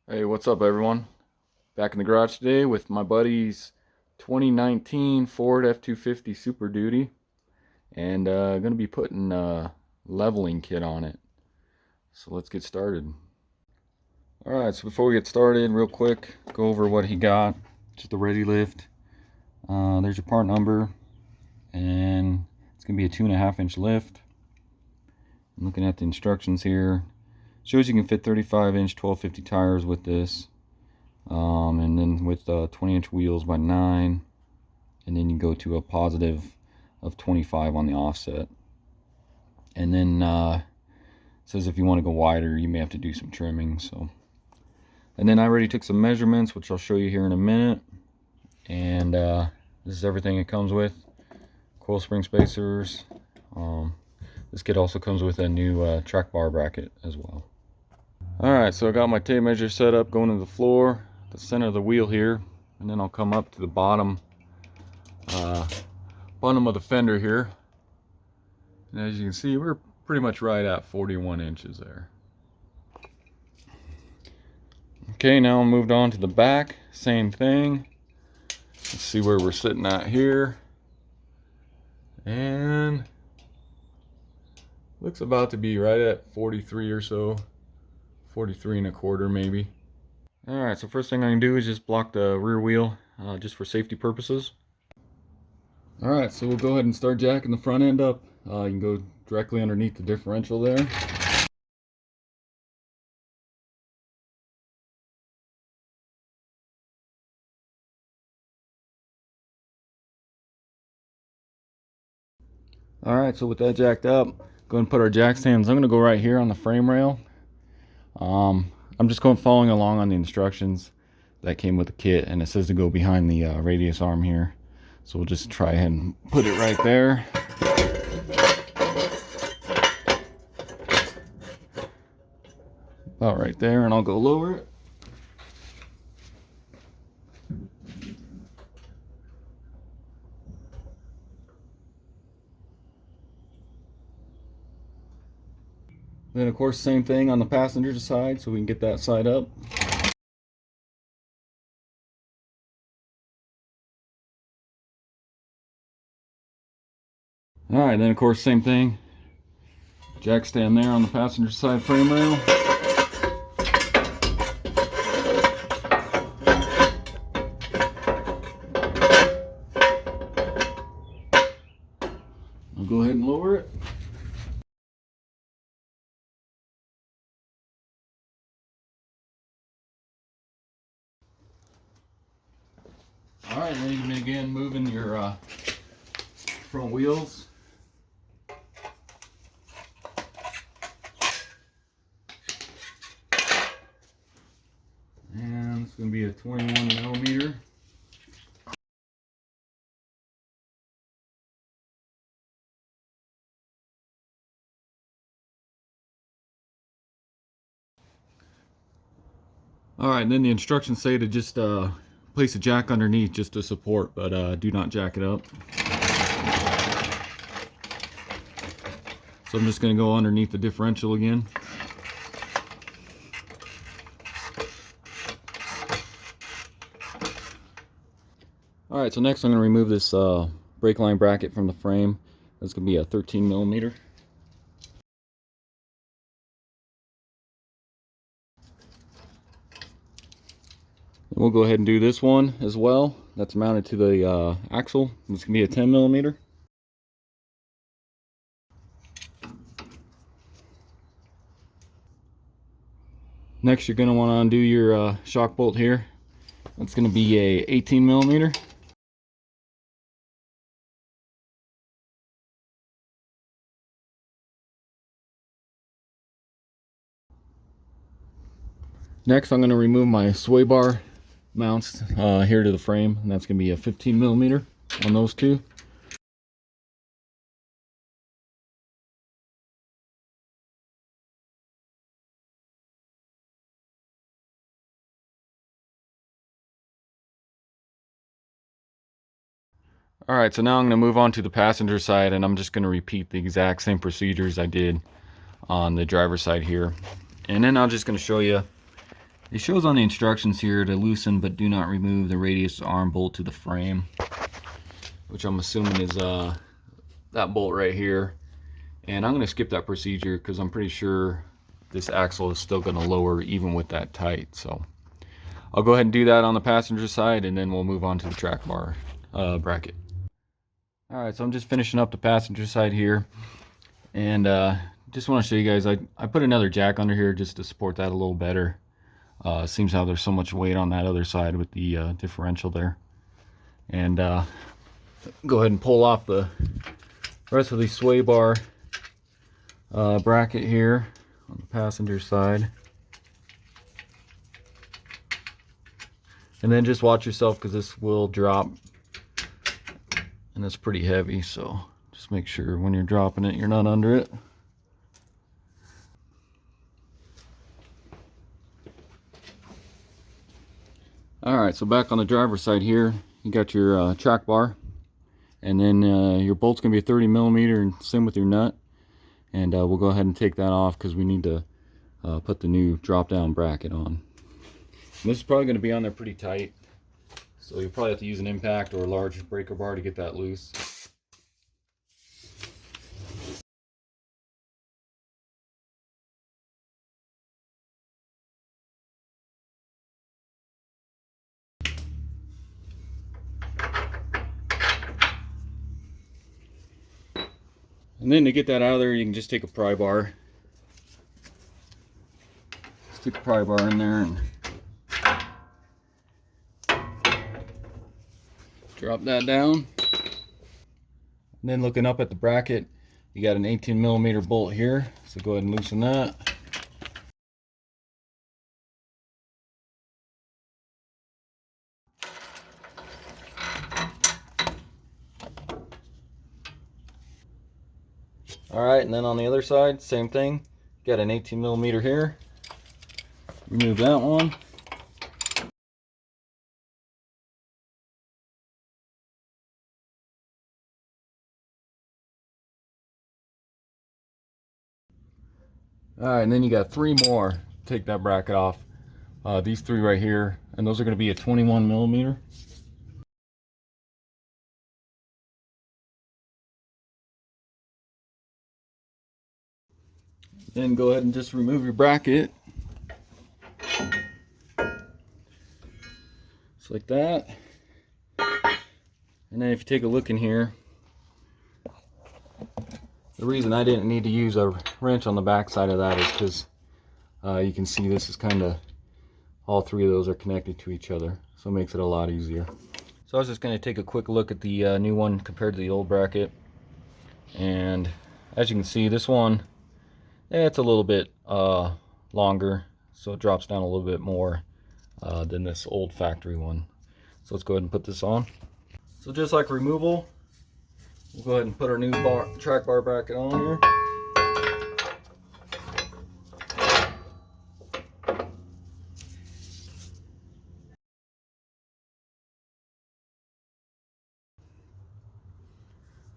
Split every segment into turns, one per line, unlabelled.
Hey, what's up everyone? Back in the garage today with my buddy's 2019 Ford F-250 Super Duty, and gonna be putting a leveling kit on it. So let's get started. Alright, so before we get started, real quick, go over what he got. Just the ReadyLift. There's your part number, and it's gonna be a 2.5-inch lift. I'm looking at the instructions here. Shows you can fit 35-inch 1250 tires with this. And then with 20-inch wheels by 9, and then you go to a positive of 25 on the offset. And then it says if you want to go wider, you may have to do some trimming. And then I already took some measurements, which I'll show you here in a minute. And this is everything it comes with: coil spring spacers. This kit also comes with a new track bar bracket as well. Alright, so I got my tape measure set up going to the floor, the center of the wheel here, and then I'll come up to the bottom of the fender here. And as you can see, we're pretty much right at 41 inches there. Okay, now I moved on to the back, same thing. Let's see where we're sitting at here. And looks about to be right at 43 or so. 43 1/4 maybe. Alright, so first thing I can do is just block the rear wheel just for safety purposes. Alright, so we'll go ahead and start jacking the front end up. You can go directly underneath the differential there. Alright, so with that jacked up, go ahead and put our jack stands. I'm going to go right here on the frame rail. I'm just following along on the instructions that came with the kit, and it says to go behind the radius arm here. So we'll just try and put it right there. About right there, and I'll go lower it. Then of course same thing on the passenger side, so we can get that side up. Alright, then of course same thing. Jack stand there on the passenger side frame rail. I'll go ahead and lower it. Alright, then you can begin moving your front wheels. And it's going to be a 21 millimeter. Alright, then the instructions say to just place a jack underneath just to support, but do not jack it up. So I'm just going to go underneath the differential again. Alright, so next I'm going to remove this brake line bracket from the frame. That's going to be a 13 millimeter. We'll go ahead and do this one as well. That's mounted to the axle. This can be a 10 millimeter. Next, you're going to want to undo your shock bolt here. That's going to be a 18 millimeter. Next, I'm going to remove my sway bar mounts here to the frame, and that's going to be a 15 millimeter on those two. Alright, so now I'm going to move on to the passenger side, and I'm just going to repeat the exact same procedures I did on the driver's side here. And then I'm just going to show you It shows on the instructions here to loosen but do not remove the radius arm bolt to the frame, which I'm assuming is that bolt right here. And I'm going to skip that procedure because I'm pretty sure this axle is still going to lower even with that tight. So I'll go ahead and do that on the passenger side, and then we'll move on to the track bar bracket. Alright, so I'm just finishing up the passenger side here, and just want to show you guys, I put another jack under here just to support that a little better. Seems how there's so much weight on that other side with the differential there. And go ahead and pull off the rest of the sway bar bracket here on the passenger side. And then just watch yourself, because this will drop, and it's pretty heavy, so just make sure when you're dropping it you're not under it. Alright, so back on the driver's side here, you got your track bar, and then your bolt's going to be a 30 millimeter, and same with your nut. And we'll go ahead and take that off because we need to put the new drop down bracket on. And this is probably going to be on there pretty tight, so you'll probably have to use an impact or a large breaker bar to get that loose. And then to get that out of there, you can just take a pry bar. Stick a pry bar in there and drop that down. And then looking up at the bracket, you got an 18 millimeter bolt here, so go ahead and loosen that. Alright, and then on the other side, same thing. Got an 18 millimeter here. Remove that one. Alright, and then you got three more. Take that bracket off. These three right here, and those are going to be a 21 millimeter. Then go ahead and just remove your bracket. Just like that. And then if you take a look in here, the reason I didn't need to use a wrench on the back side of that is because you can see this is kind of, all three of those are connected to each other, so it makes it a lot easier. So I was just going to take a quick look at the new one compared to the old bracket, and as you can see, this one, it's a little bit longer, so it drops down a little bit more than this old factory one. So let's go ahead and put this on. So just like removal, we'll go ahead and put our new track bar bracket on here.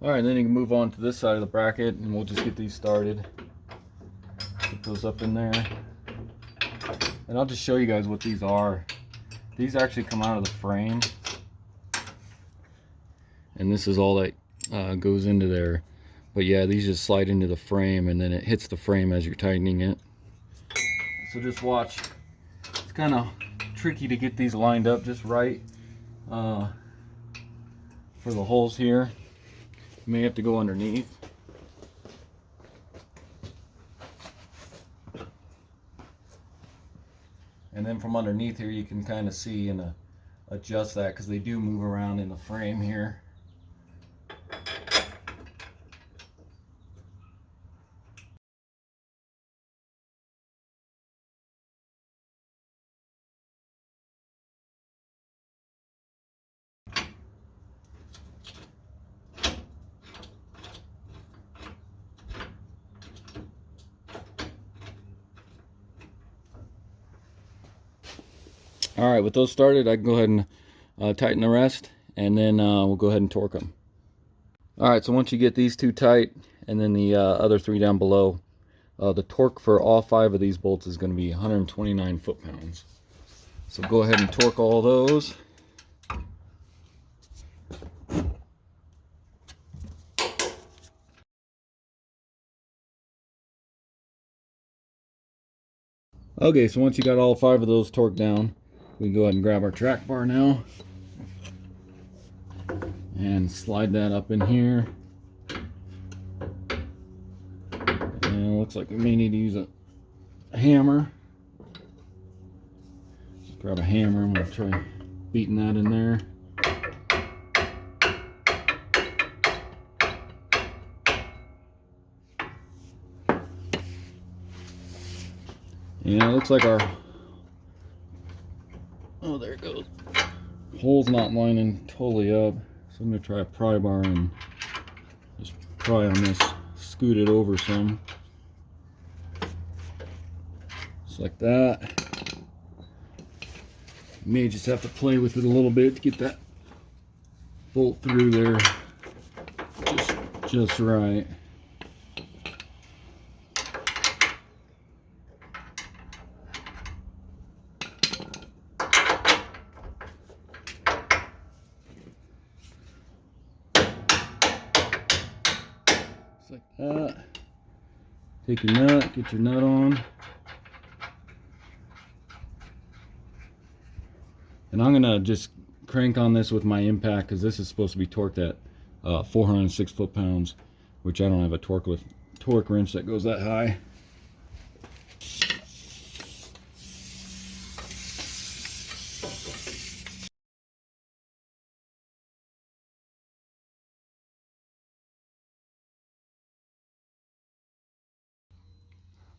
Alright, then you can move on to this side of the bracket, and we'll just get these started. Put those up in there. And I'll just show you guys what these are. These actually come out of the frame. And this is all that goes into there. But yeah, these just slide into the frame, and then it hits the frame as you're tightening it. So just watch. It's kind of tricky to get these lined up just right for the holes here. You may have to go underneath. And then from underneath here you can kind of see and adjust that, because they do move around in the frame here. Alright, with those started, I can go ahead and tighten the rest, and then we'll go ahead and torque them. Alright, so once you get these two tight, and then the other three down below, the torque for all 5 of these bolts is going to be 129 foot-pounds. So go ahead and torque all those. Okay, so once you got all 5 of those torqued down, we can go ahead and grab our track bar now and slide that up in here. And it looks like we may need to use a hammer. Just grab a hammer. I'm going to try beating that in there. And it looks like our, oh, there it goes. Hole's not lining totally up. So I'm going to try a pry bar and just pry on this, scoot it over some. Just like that. You may just have to play with it a little bit to get that bolt through there just right. Just like that. Take your nut, get your nut on. And I'm gonna just crank on this with my impact because this is supposed to be torqued at 406 foot-pounds, which I don't have a torque wrench that goes that high.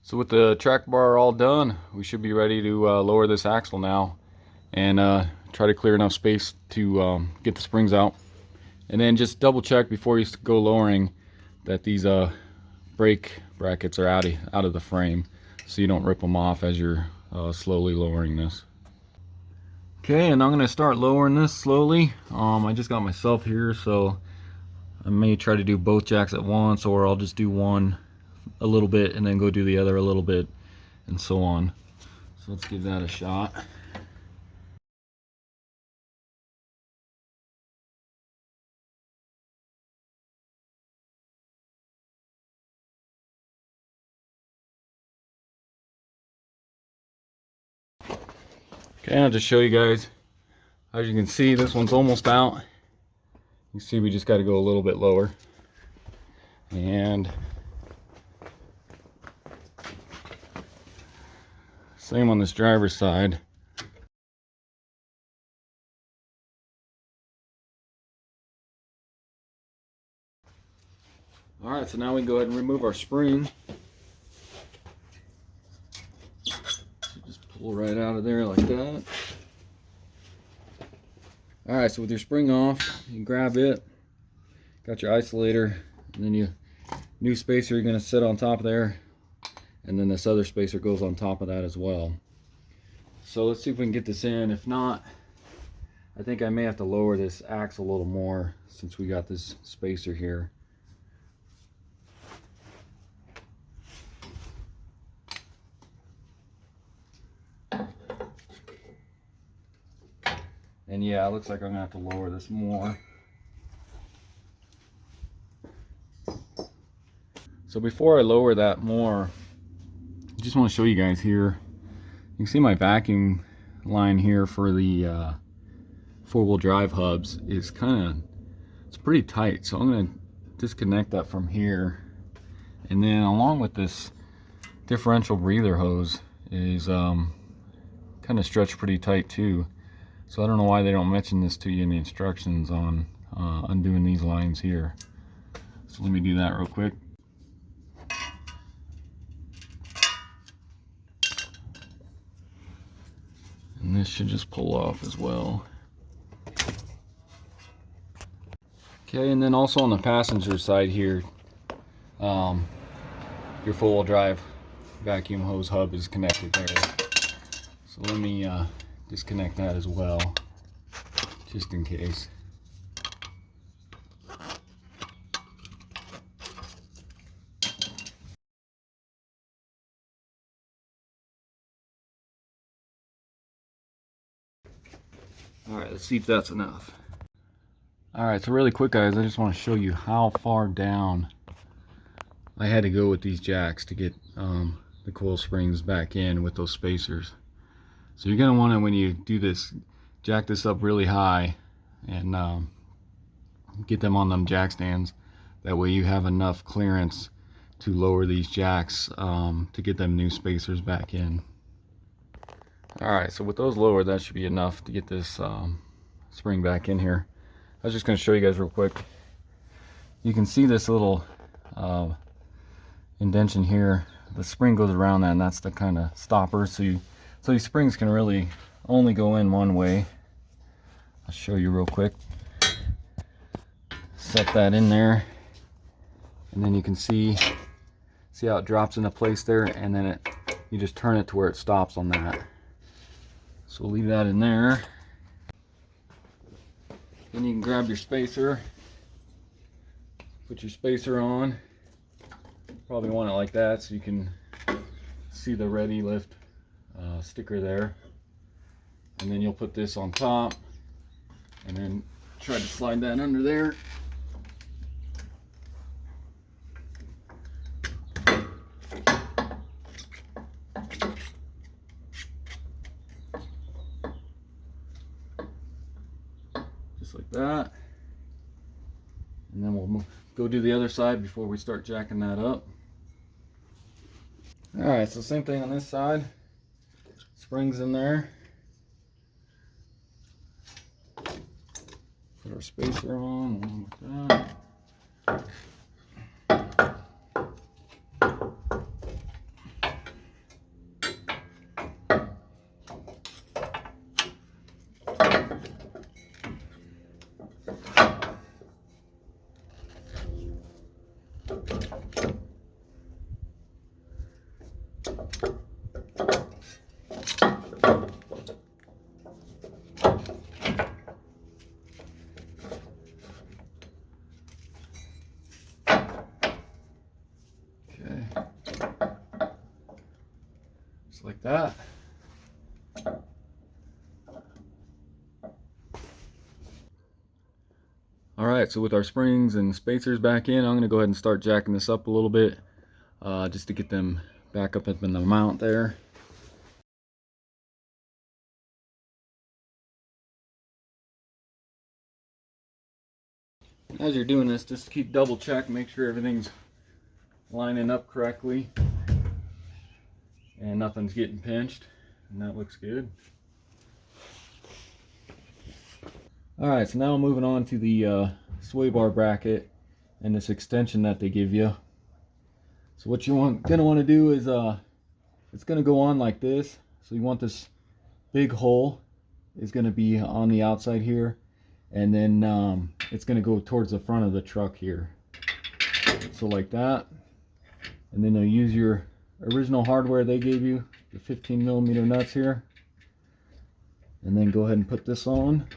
So with the track bar all done, we should be ready to lower this axle now and try to clear enough space to get the springs out. And then just double check before you go lowering that these brake brackets are out of the frame, so you don't rip them off as you're slowly lowering this. Okay, and I'm going to start lowering this slowly. I just got myself here, so I may try to do both jacks at once, or I'll just do one a little bit and then go do the other a little bit, and so on. So let's give that a shot. Okay, I'll just show you guys. As you can see, this one's almost out. You see, we just got to go a little bit lower. And same on this driver's side. Alright, so now we can go ahead and remove our spring. Just pull right out of there like that. Alright, so with your spring off, you grab it. Got your isolator, and then you new spacer you're going to sit on top there, and then this other spacer goes on top of that as well. So let's see if we can get this in. If not, I think I may have to lower this axle a little more since we got this spacer here. And yeah, it looks like I'm gonna have to lower this more. So before I lower that more, I just want to show you guys here. You can see my vacuum line here for the four-wheel drive hubs is it's pretty tight. So I'm gonna disconnect that from here, and then along with this differential breather hose is kind of stretched pretty tight too. So I don't know why they don't mention this to you in the instructions on undoing these lines here. So let me do that real quick. And this should just pull off as well. Okay, and then also on the passenger side here, your four-wheel drive vacuum hose hub is connected there. So let me disconnect that as well, just in case. Alright, let's see if that's enough. Alright, so really quick guys, I just want to show you how far down I had to go with these jacks to get the coil springs back in with those spacers. So you're going to want to, when you do this, jack this up really high and get them on them jack stands. That way you have enough clearance to lower these jacks to get them new spacers back in. Alright, so with those lowered, that should be enough to get this spring back in here. I was just going to show you guys real quick. You can see this little indentation here. The spring goes around that, and that's the kind of stopper. So these springs can really only go in one way. I'll show you real quick. Set that in there, and then you can see how it drops into place there, and then you just turn it to where it stops on that. So we'll leave that in there. Then you can grab your spacer, put your spacer on. Probably want it like that so you can see the ReadyLift sticker there. And then you'll put this on top and then try to slide that under there. Just like that. And then we'll go do the other side before we start jacking that up. Alright, so same thing on this side. Springs in there. Put our spacer on along with that. Just like that. Alright, so with our springs and spacers back in, I'm going to go ahead and start jacking this up a little bit just to get them back up in the mount there. As you're doing this, just keep double check, make sure everything's lining up correctly and nothing's getting pinched, and that looks good. Alright, so now moving on to the sway bar bracket and this extension that they give you. So what you're gonna want to do is it's gonna go on like this. So you want this big hole is gonna be on the outside here, and then it's gonna go towards the front of the truck here. So like that, and then you'll use your original hardware they gave you, the 15mm nuts here, and then go ahead and put this on.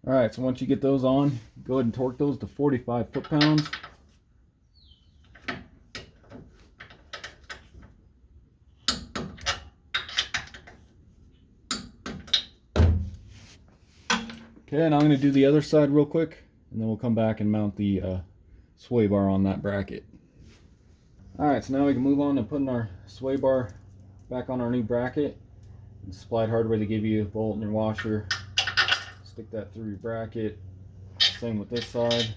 Alright, so once you get those on, go ahead and torque those to 45 foot-pounds. Okay, and I'm going to do the other side real quick, and then we'll come back and mount the sway bar on that bracket. Alright, so now we can move on to putting our sway bar back on our new bracket. The supplied hardware they give you, a bolt and your washer. Stick that through your bracket. Same with this side.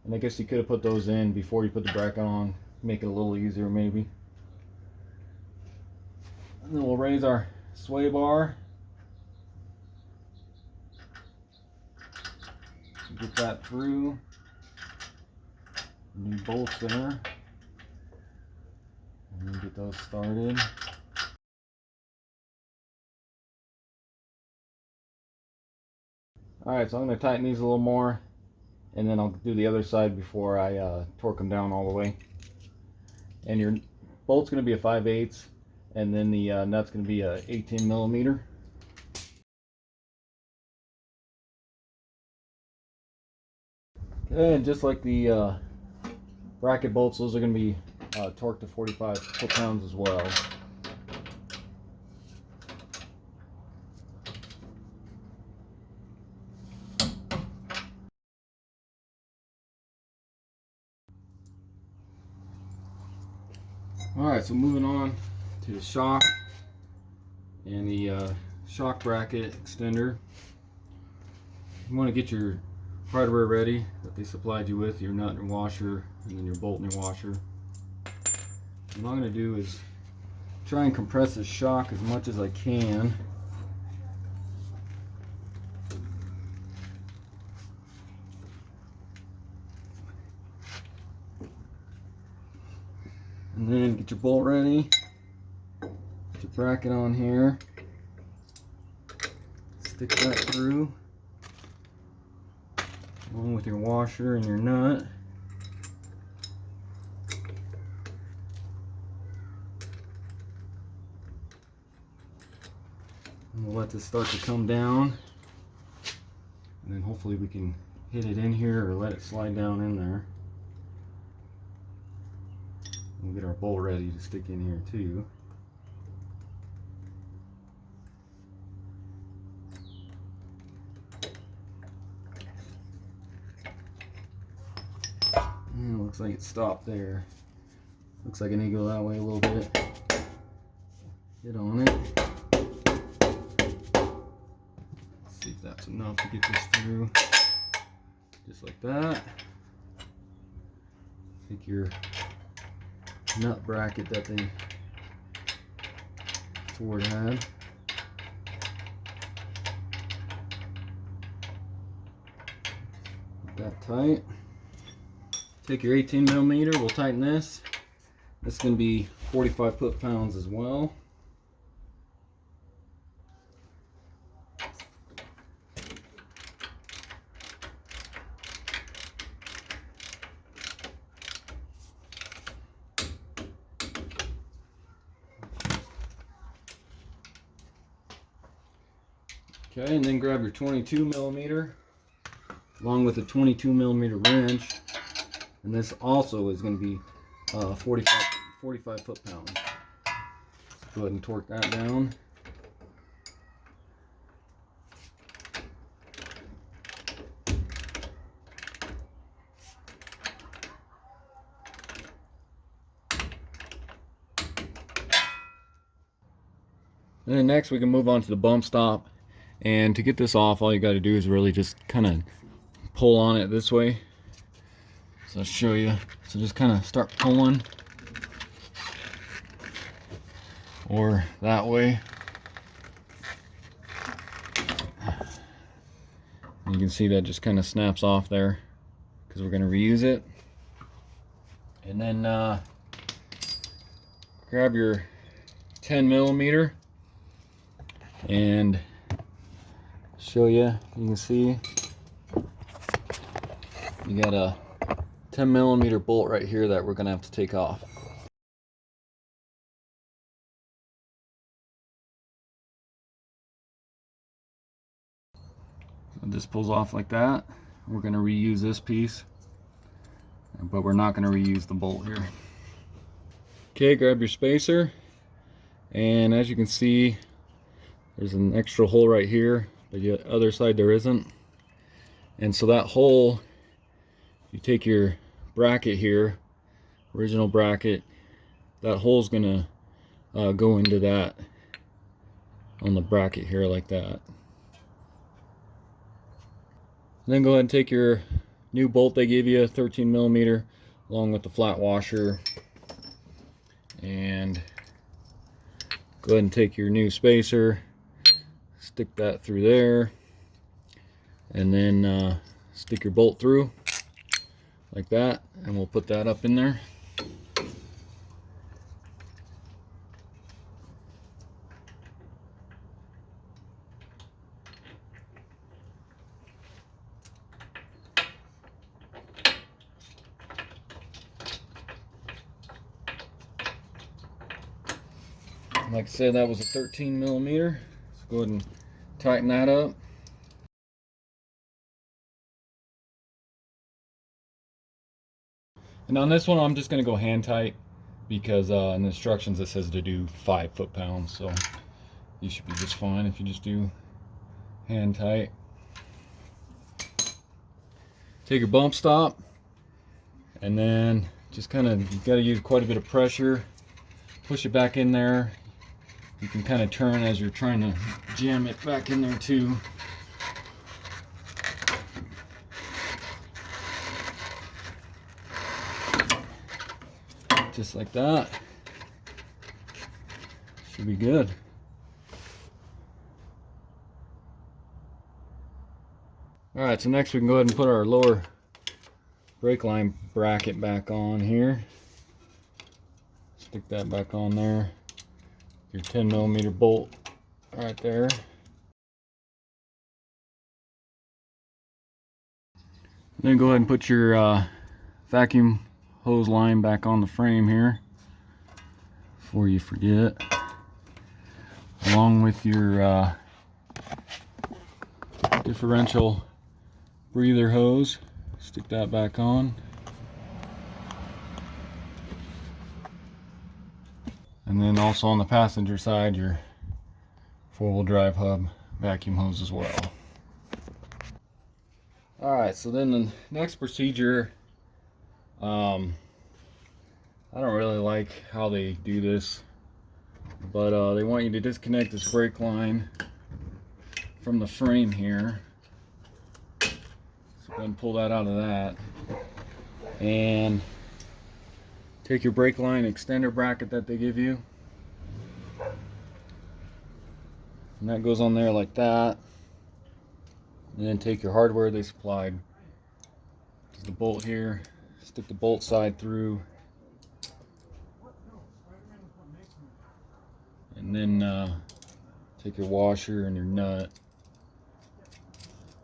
And I guess you could have put those in before you put the bracket on, make it a little easier maybe. And then we'll raise our sway bar. Get that through. New bolts there. And then get those started. Alright, so I'm going to tighten these a little more, and then I'll do the other side before I torque them down all the way. And your bolt's going to be a 5/8, and then the nut's going to be a 18mm. Okay, and just like the bracket bolts, those are going to be torqued to 45 foot-pounds as well. Alright, so moving on to the shock and the shock bracket extender. You want to get your hardware ready that they supplied you with, your nut and your washer, and then your bolt and your washer. What I'm going to do is try and compress this shock as much as I can. And then get your bolt ready, get your bracket on here, stick that through, along with your washer and your nut. And we'll let this start to come down, and then hopefully we can hit it in here or let it slide down in there. We'll get our bolt ready to stick in here too. And it looks like it stopped there. Looks like I need to go that way a little bit. Get on it. Let's see if that's enough to get this through. Just like that. Take your nut bracket that the Ford had. Get that tight. Take your 18mm, we'll tighten this. This is going to be 45 foot-pounds as well. Okay, and then grab your 22mm along with a 22mm wrench, and this also is going to be 45 foot-pounds. Go ahead and torque that down. And then next we can move on to the bump stop. And to get this off, all you got to do is really just kind of pull on it this way. So I'll show you. So just kind of start pulling, or that way. And you can see that just kind of snaps off there because we're going to reuse it. And then grab your 10mm and show you. You can see you got a 10mm bolt right here that we're going to have to take off. So this pulls off like that. We're going to reuse this piece, but we're not going to reuse the bolt here. Okay, grab your spacer, and as you can see, there's an extra hole right here, but the other side there isn't. And so that hole, you take your bracket here, original bracket, that hole's gonna go into that on the bracket here like that. And then go ahead and take your new bolt they gave you, 13mm, along with the flat washer, and go ahead and take your new spacer, stick that through there, and then stick your bolt through like that, and we'll put that up in there. Like I said, that was a 13mm. So go ahead and tighten that up. And on this one, I'm just going to go hand tight because in the instructions it says to do 5 foot-pounds. So you should be just fine if you just do hand tight. Take your bump stop and then just kind of, you got to use quite a bit of pressure. Push it back in there. You can kind of turn as you're trying to jam it back in there too. Just like that. Should be good. Alright, so next we can go ahead and put our lower brake line bracket back on here. Stick that back on there. Your 10mm bolt right there. Then go ahead and put your vacuum hose line back on the frame here before you forget, along with your differential breather hose. Stick that back on, and then also on the passenger side your 4-wheel drive hub vacuum hose as well. Alright, so then the next procedure, I don't really like how they do this, but they want you to disconnect this brake line from the frame here. So go ahead and pull that out of that, and take your brake line extender bracket that they give you, and that goes on there like that. And then take your hardware they supplied. There's the bolt here. Stick the bolt side through, and then take your washer and your nut,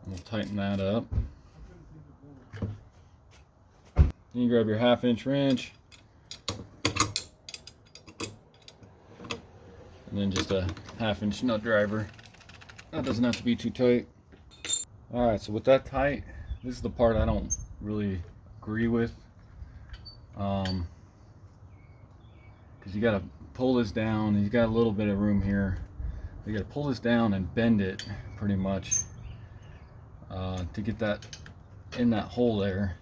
and we'll tighten that up. Then you grab your 1/2-inch wrench, and then just a 1/2-inch nut driver. That doesn't have to be too tight. Alright, so with that tight, this is the part I don't really agree with, because you got to pull this down, and you got a little bit of room here. You got to pull this down and bend it pretty much to get that in that hole there.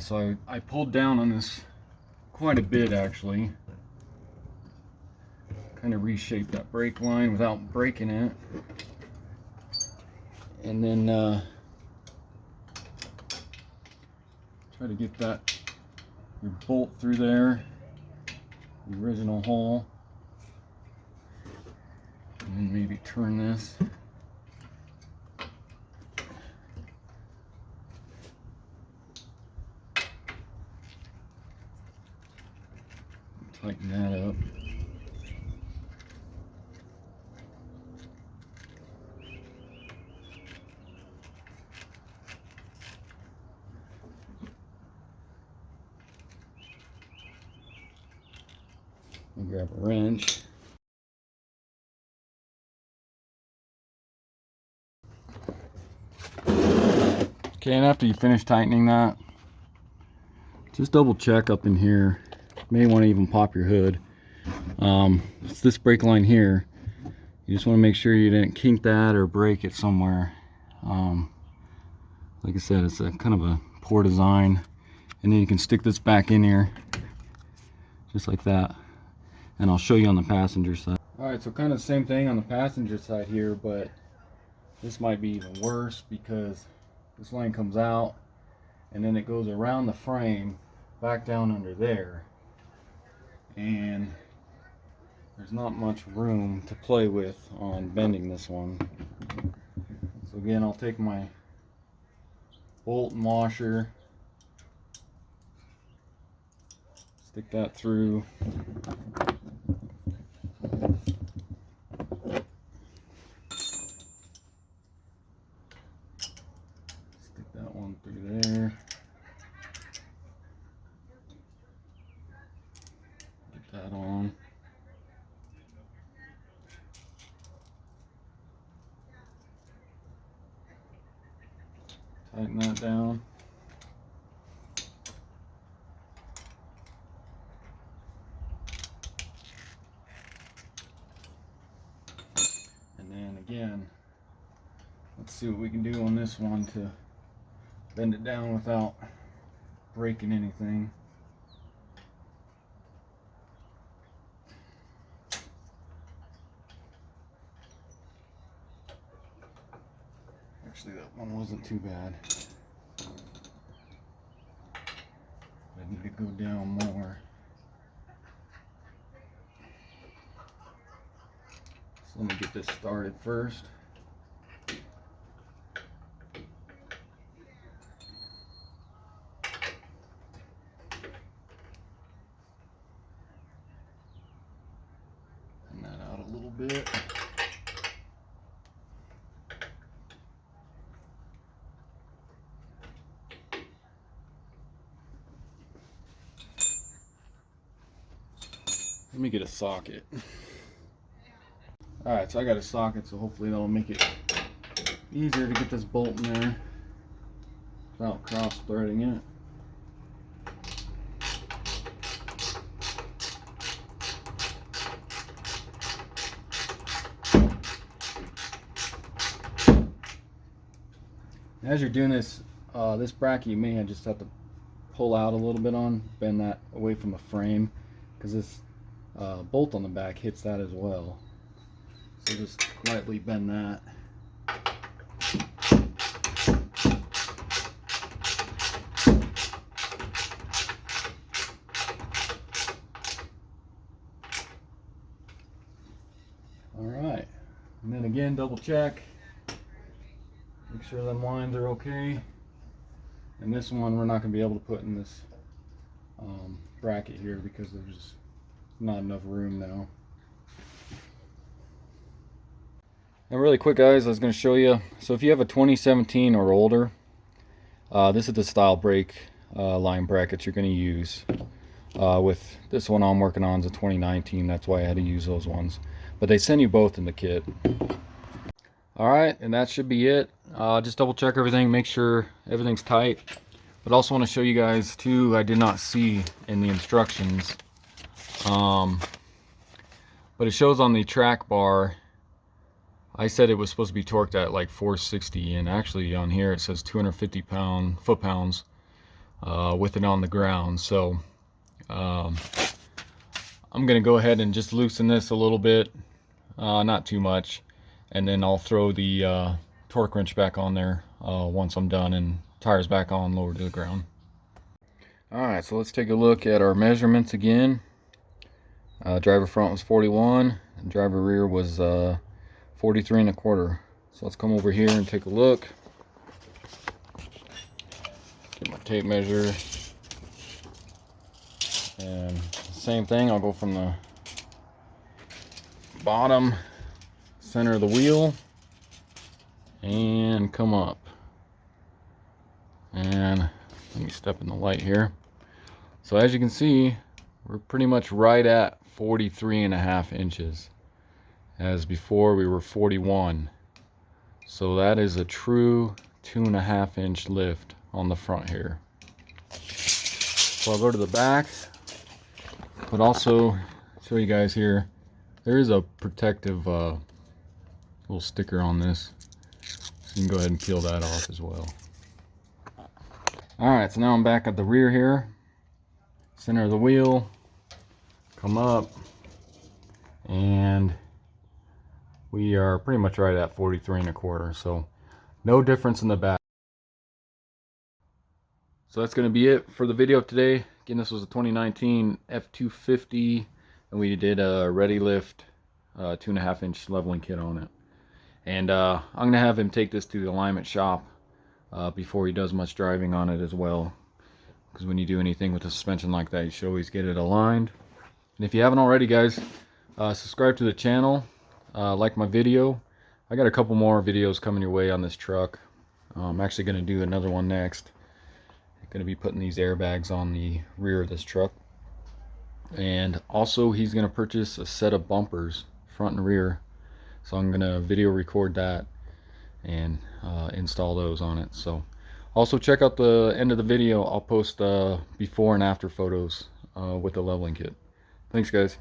So I pulled down on this quite a bit actually, kind of reshaped that brake line without breaking it. And then try to get that, your bolt through there, the original hole, and then maybe turn this. Tighten that up. Grab a wrench. Okay, and after you finish tightening that, just double check up in here. You may want to even pop your hood. It's this brake line here. You just want to make sure you didn't kink that or break it somewhere. Like I said, it's a kind of a poor design. And then you can stick this back in here, just like that. And I'll show you on the passenger side. Alright, so kind of the same thing on the passenger side here, but this might be even worse because this line comes out and then it goes around the frame back down under there. And there's not much room to play with on bending this one. So again, I'll take my bolt and washer, stick that through. Stick that one through there. Get that on. Tighten that down. again. Let's see what we can do on this one to bend it down without breaking anything. Actually, that one wasn't too bad. I need to go down more. So let me get this started first. Bend that out a little bit. Let me get a socket. Alright, so I got a socket, so hopefully that'll make it easier to get this bolt in there without cross-threading it. As you're doing this, this bracket you may just have to pull out a little bit on, bend that away from the frame, because this bolt on the back hits that as well. So just lightly bend that. Alright, and then again double check. Make sure them lines are okay. And this one we're not going to be able to put in this bracket here because there's just not enough room now. And really quick guys, I was going to show you, so if you have a 2017 or older, this is the style brake line brackets you're going to use. With this one I'm working on is a 2019, that's why I had to use those ones. But they send you both in the kit. Alright, and that should be it. Just double check everything, make sure everything's tight. But also want to show you guys too, I did not see in the instructions. But it shows on the track bar, I said it was supposed to be torqued at like 460, and actually on here it says 250 foot-pounds with it on the ground. So I'm gonna go ahead and just loosen this a little bit, not too much, and then I'll throw the torque wrench back on there once I'm done and tires back on, lower to the ground. Alright, so let's take a look at our measurements again. Driver front was 41 and driver rear was 43 1/4. So let's come over here and take a look. Get my tape measure, and same thing, I'll go from the bottom center of the wheel and come up, and let me step in the light here. So as you can see, we're pretty much right at 43.5 inches. As before we were 41. So that is a true 2.5 inch lift on the front here. So I'll go to the back, but also show you guys here, there is a protective little sticker on this. So you can go ahead and peel that off as well. Alright, so now I'm back at the rear here. Center of the wheel. Come up. And we are pretty much right at 43 1/4. So no difference in the back. So that's going to be it for the video today. Again, this was a 2019 F250. And we did a ReadyLift 2.5 inch leveling kit on it. And I'm going to have him take this to the alignment shop before he does much driving on it as well, because when you do anything with a suspension like that, you should always get it aligned. And if you haven't already, guys, subscribe to the channel, like my video. I got a couple more videos coming your way on this truck. I'm actually going to do another one next. I'm going to be putting these airbags on the rear of this truck, and also he's going to purchase a set of bumpers, front and rear. So I'm going to video record that and install those on it. So also check out the end of the video. I'll post before and after photos with the leveling kit. Thanks guys.